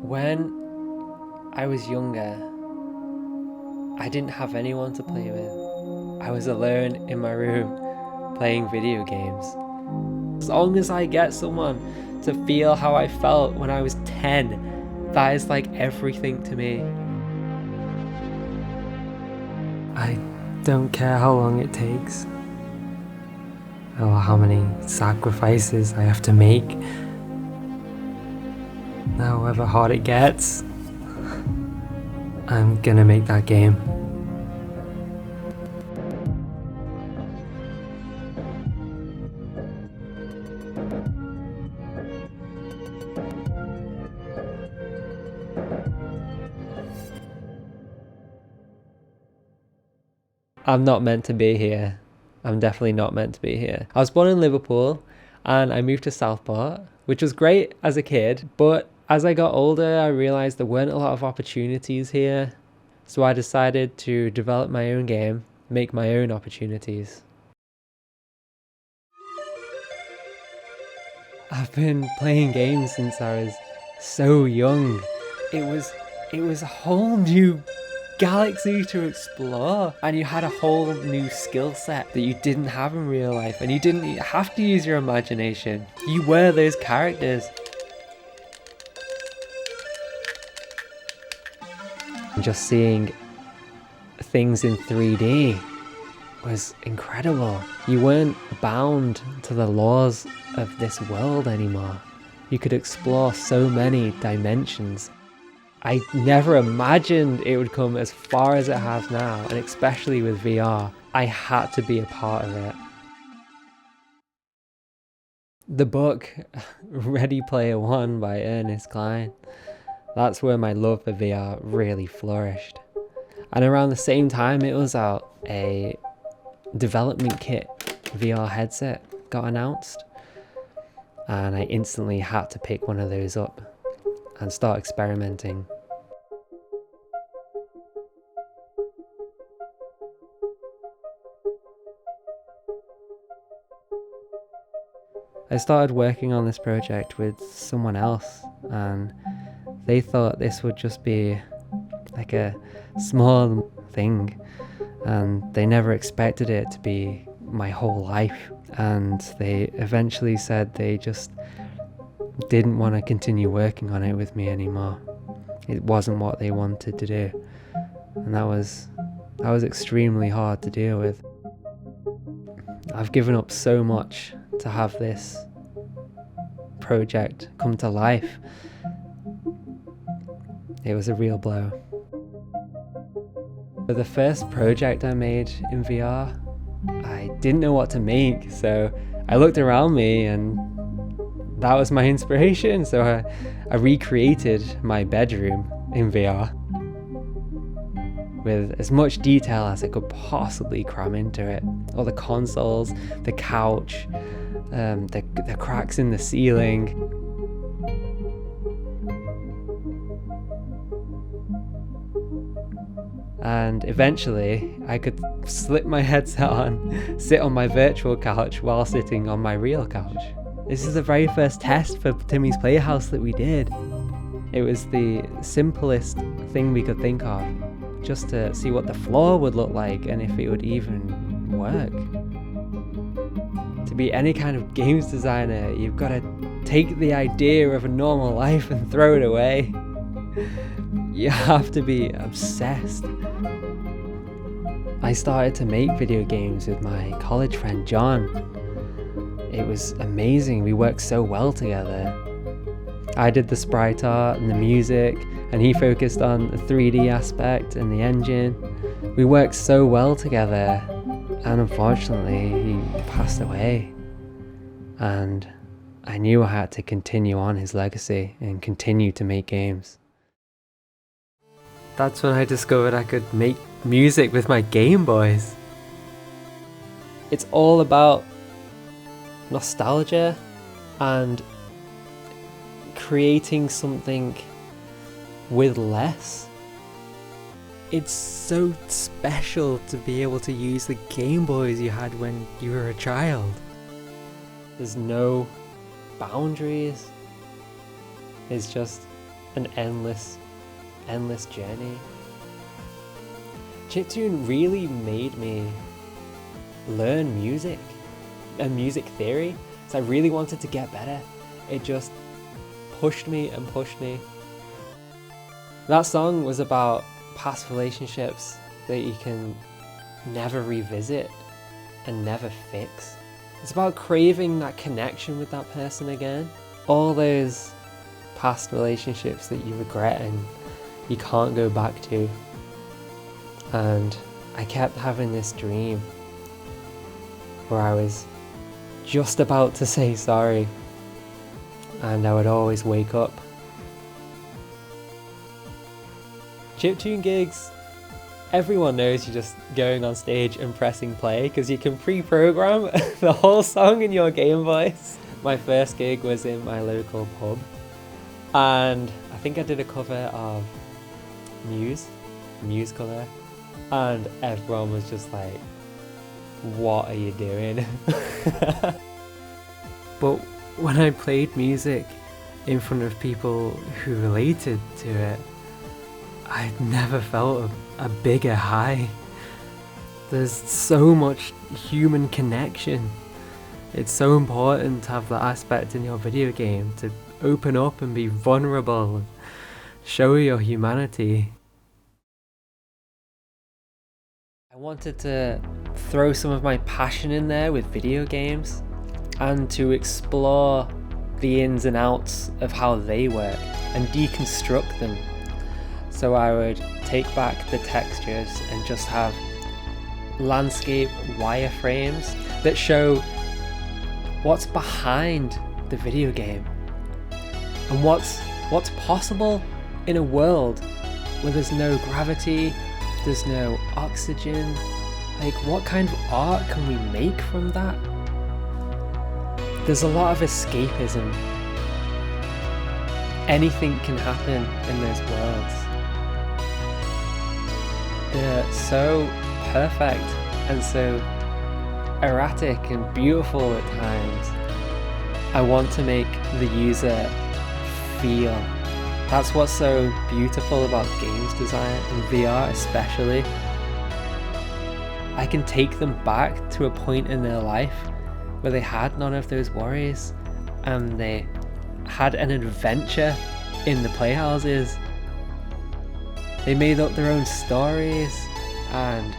When I was younger, I didn't have anyone to play with. I was alone in my room playing video games. As long as I get someone to feel how I felt when I was 10, that is like everything to me. I don't care how long it takes, or how many sacrifices I have to make. However hard it gets, I'm gonna make that game. I'm not meant to be here. I'm definitely not meant to be here. I was born in Liverpool and I moved to Southport, which was great as a kid, but as I got older, I realized there weren't a lot of opportunities here. So I decided to develop my own game, make my own opportunities. I've been playing games since I was so young. It was a whole new galaxy to explore, and you had a whole new skill set that you didn't have in real life, and you didn't have to use your imagination. You were those characters. Just seeing things in 3D was incredible. You weren't bound to the laws of this world anymore. You could explore so many dimensions. I never imagined it would come as far as it has now, and especially with VR, I had to be a part of it. The book, Ready Player One by Ernest Cline, that's where my love for VR really flourished. And around the same time it was out, a development kit VR headset got announced, and I instantly had to pick one of those up and start experimenting. I started working on this project with someone else, and they thought this would just be like a small thing, and they never expected it to be my whole life. And they eventually said they just didn't want to continue working on it with me anymore. It wasn't what they wanted to do, and that was extremely hard to deal with. I've given up so much to have this project come to life. It was a real blow. For the first project I made in VR, I didn't know what to make, so I looked around me and that was my inspiration. So I recreated my bedroom in VR with as much detail as I could possibly cram into it. All the consoles, the couch, the cracks in the ceiling. And eventually I could slip my headset on, sit on my virtual couch while sitting on my real couch. This is the very first test for Timmy's Playhouse that we did. It was the simplest thing we could think of, just to see what the floor would look like and if it would even work. To be any kind of games designer, you've got to take the idea of a normal life and throw it away. You have to be obsessed. I started to make video games with my college friend Jon. It was amazing, we worked so well together. I did the sprite art and the music, and he focused on the 3D aspect and the engine. We worked so well together, and unfortunately he passed away. And I knew I had to continue on his legacy and continue to make games. That's when I discovered I could make music with my Game Boys. It's all about nostalgia and creating something with less. It's so special to be able to use the Game Boys you had when you were a child. There's no boundaries. It's just an endless journey. Chiptune really made me learn music and music theory, so I really wanted to get better. It just pushed me and pushed me. That song was about past relationships that you can never revisit and never fix. It's about craving that connection with that person again. All those past relationships that you regret and you can't go back to. And I kept having this dream where I was just about to say sorry, and I would always wake up. Chiptune gigs, everyone knows you're just going on stage and pressing play because you can pre-program the whole song in your game voice. My first gig was in my local pub, and I think I did a cover of Muse cover, and everyone was just like, what are you doing? But when I played music in front of people who related to it, I'd never felt a bigger high. There's so much human connection. It's so important to have that aspect in your video game, to open up and be vulnerable and show your humanity. I wanted to throw some of my passion in there with video games and to explore the ins and outs of how they work and deconstruct them. So I would take back the textures and just have landscape wireframes that show what's behind the video game and what's possible in a world where there's no gravity, there's no oxygen. Like, what kind of art can we make from that? There's a lot of escapism. Anything can happen in those worlds. They're so perfect and so erratic and beautiful at times. I want to make the user feel. That's what's so beautiful about games design, and VR especially. I can take them back to a point in their life where they had none of those worries and they had an adventure in the playhouses. They made up their own stories and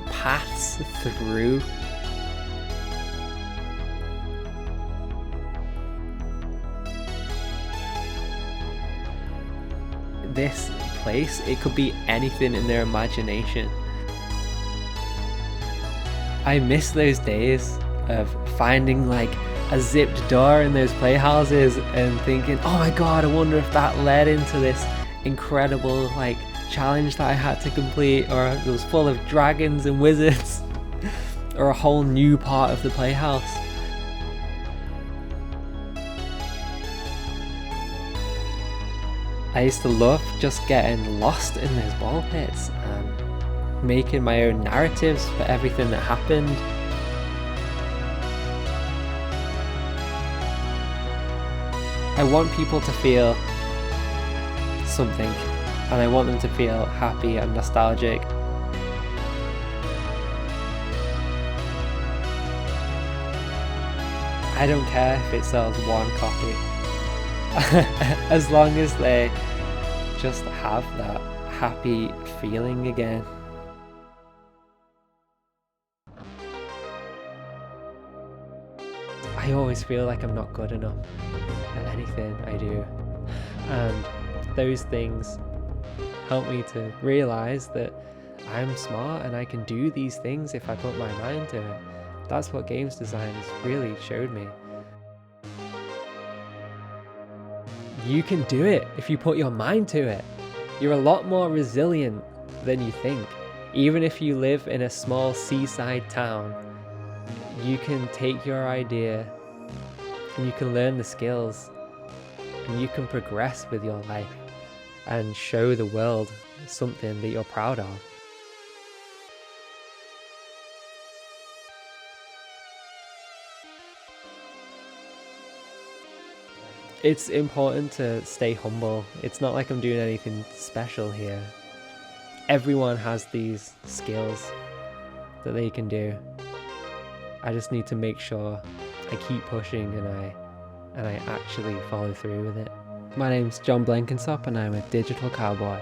paths through. This place, it could be anything in their imagination. I miss those days of finding like a zipped door in those playhouses and thinking, oh my god, I wonder if that led into this incredible like challenge that I had to complete, or it was full of dragons and wizards, or a whole new part of the playhouse. I used to love just getting lost in those ball pits and making my own narratives for everything that happened. I want people to feel something, and I want them to feel happy and nostalgic. I don't care if it sells one copy. As long as they just have that happy feeling again. I always feel like I'm not good enough at anything I do, and those things help me to realize that I'm smart and I can do these things if I put my mind to it. That's what games design has really showed me. You can do it if you put your mind to it. You're a lot more resilient than you think. Even if you live in a small seaside town, you can take your idea and you can learn the skills and you can progress with your life and show the world something that you're proud of. It's important to stay humble. It's not like I'm doing anything special here. Everyone has these skills that they can do. I just need to make sure I keep pushing and I actually follow through with it. My name's Jon Blenkinsop and I'm a digital cowboy.